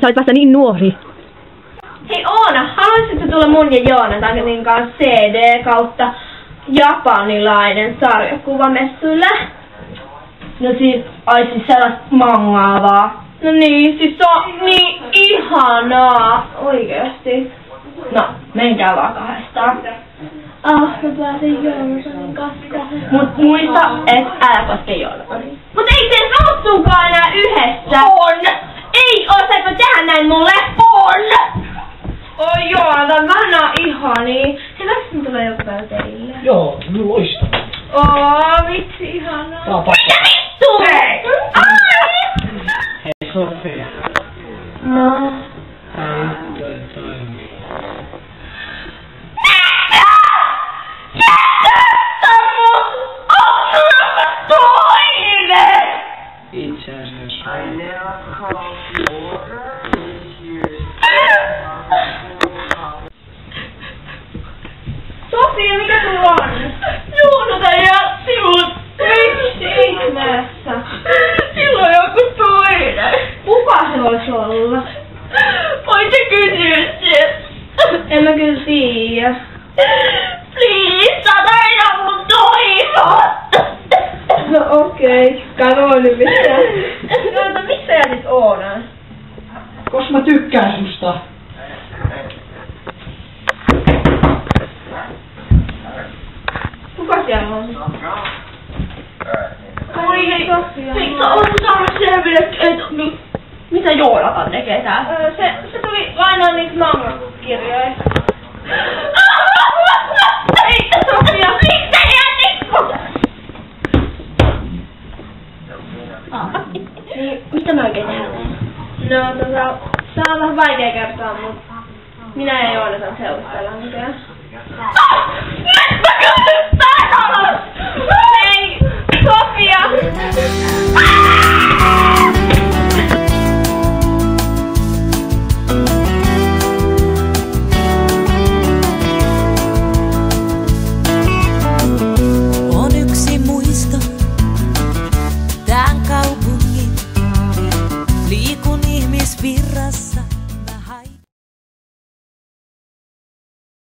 Sä olit vasta niin nuori. Hei Oona, haluaisitko tulla mun ja Joonatanin kanssa CD kautta japanilainen sarjakuvamessuille? No siis, sellaista mangaavaa. No niin, siis se on niin ihanaa. Oikeesti. No, menkää vaan kahdestaan. Mä pääsin Joonatanin kanssa. Mut muista, et älä koske Joonatanin. Mut ei te suuttuukaan enää yhdessä. On! Ei oo, sä et voi tehdä näin mulle! On! Oi Joonatan, vähän on ihanii. Hei, lähtis tulee joku päivä teille. Joo, loistavaa. Vitsi ihanaa. Tää on pakko. Mitä vittu? Hei! Ai! Hei Sofia. No. Itse asiassa. Sofia, mikä sulla on? Joonatan jätti mut. Miksi ihmeessä? Sillä on joku toinen. Kuka se vois olla? Voit sä kysyä sen? En mä kyllä tiiä. Please, sä aina mun toivot! No okei, kano nyt mitään. No, missä jätit Oonan? Koska mä tykkään susta. Kuka siellä on? Oi hei, hei, sä oot saanut selville, että mitä Joonatan tekee täällä? Se tuli lainaan niitä manga-kirjoja. Ei, Sofia! Miksi sä jätit mut? Niin, mitä mä oikein tehdään? No tää on vähän vaikea kertoa, mut minä ja Joonatan seurustellaan nykyään. Mä kysyn täällä! Hei, Sofia!